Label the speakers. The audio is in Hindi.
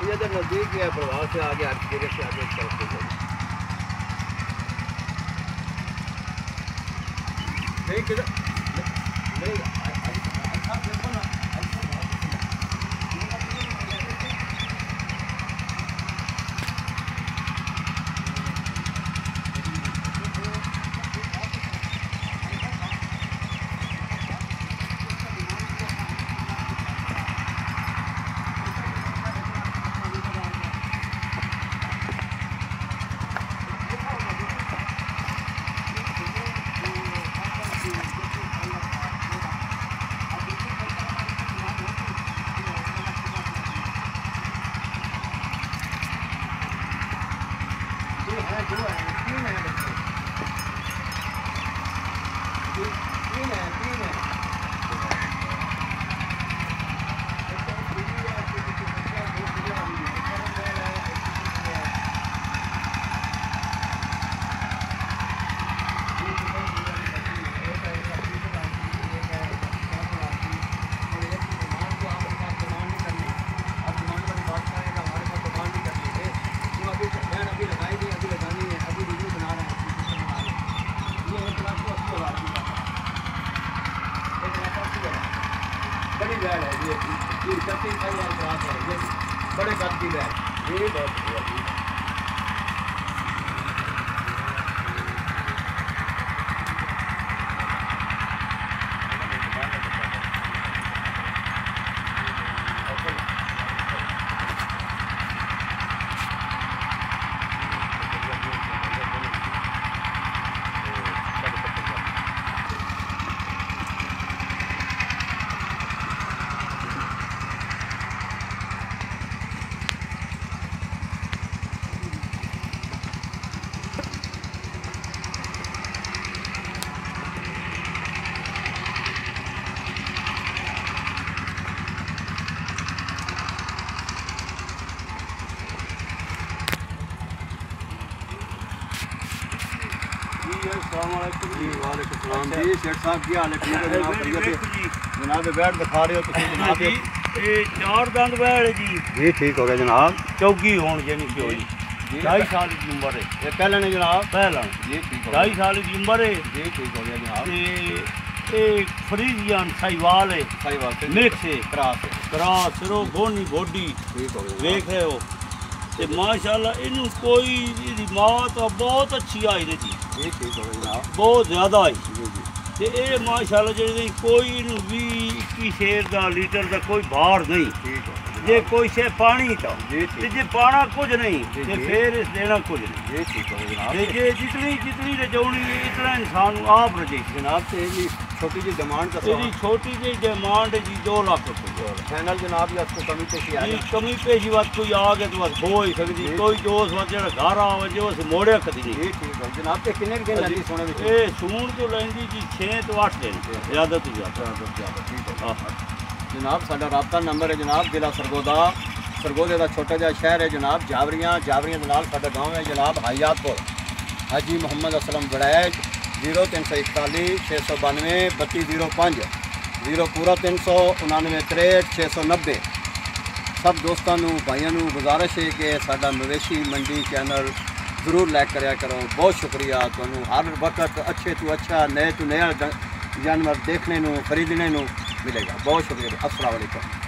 Speaker 1: ये तो नज़दीक ही है, प्रभाव से आगे हर जगह से आगे इस तरफ से नहीं किधर नहीं अच्छा देखो ना। बड़ी बैड है ये 35,000 ग्रास है, ये बड़े कद की बैड, ये बहुत बढ़िया। जी शेख साहब क्या हाल है? ठीक है जनाब। जनाब बैठ दिखा रहे हो जनाब?
Speaker 2: ये 4 दंद बैठ जी
Speaker 1: ठीक हो गया जनाब।
Speaker 2: चौकी होने जानी क्यों जी 2.5 साल की उम्र है।
Speaker 1: ये पहले ने जनाब
Speaker 2: पहला
Speaker 1: जी ठीक हो
Speaker 2: 2.5 साल की उम्र है
Speaker 1: जी ठीक हो गया जनाब।
Speaker 2: ये फ्रीजियन साहिवाल है,
Speaker 1: साहिवाल से
Speaker 2: मिक्स है,
Speaker 1: क्रॉस
Speaker 2: सिरो गोनी बॉडी
Speaker 1: ठीक हो गया
Speaker 2: देख रहे हो ते माशाल्लाह इनू कोई माँ तो बहुत अच्छी आई ने जी
Speaker 1: ठीक हो गया जनाब,
Speaker 2: बहुत ज़्यादा आई
Speaker 1: जी जी
Speaker 2: ते ये माशाल्लाह जी कोई इनू 20-21 शेर का लीटर का कोई भार नहीं।
Speaker 1: ठीक हो
Speaker 2: जे कोई से पानी का
Speaker 1: जी
Speaker 2: ते जे पाना कुछ नहीं
Speaker 1: जी,
Speaker 2: ते
Speaker 1: जी।
Speaker 2: फिर इस देना कुछ नहीं।
Speaker 1: जी ठीक हो गया जनाब।
Speaker 2: ते जे जितनी रजौनी इतना इंसान आप रजे
Speaker 1: जनाब से जी छोटी जी डिमांड का
Speaker 2: तेरी छोटी जी डिमांड है जी 2 लाख रुपये
Speaker 1: फाइनल जनाब या उसको कमी पेशी आ
Speaker 2: जी कमी पेशी बात कोई आ गए तो बस हो ही सकती कोई जो उस वक्त जो घर आवे जो उस मोड़े कदी नहीं।
Speaker 1: जी ठीक हो जनाब। ते किन्ने दिन लगी सोने में?
Speaker 2: ये सून तो लेंदी जी 6 तो 8 दिन ज़्यादा तो ज़्यादा।
Speaker 1: ठीक हो जनाब। साडा राबता नंबर है जनाब जिला सरगोदा का छोटा जिहा शहर है जनाब जावरियां के नाल साडा गाँव है जनाब हयातपुर। हाजी मोहम्मद असलम वड़ैच 0341 692 3205 0 पूरा 399 63 690। सब दोस्तों भाइयों गुजारिश है कि साडा मवेशी मंडी चैनल जरूर लाइक कराया करो। बहुत शुक्रिया तुहानू हर वक्त अच्छे तो अच्छा नए तो नया जानवर देखने खरीदने मिलेगा। बहुत शुक्रिया। अस्सलाम वालेकुम।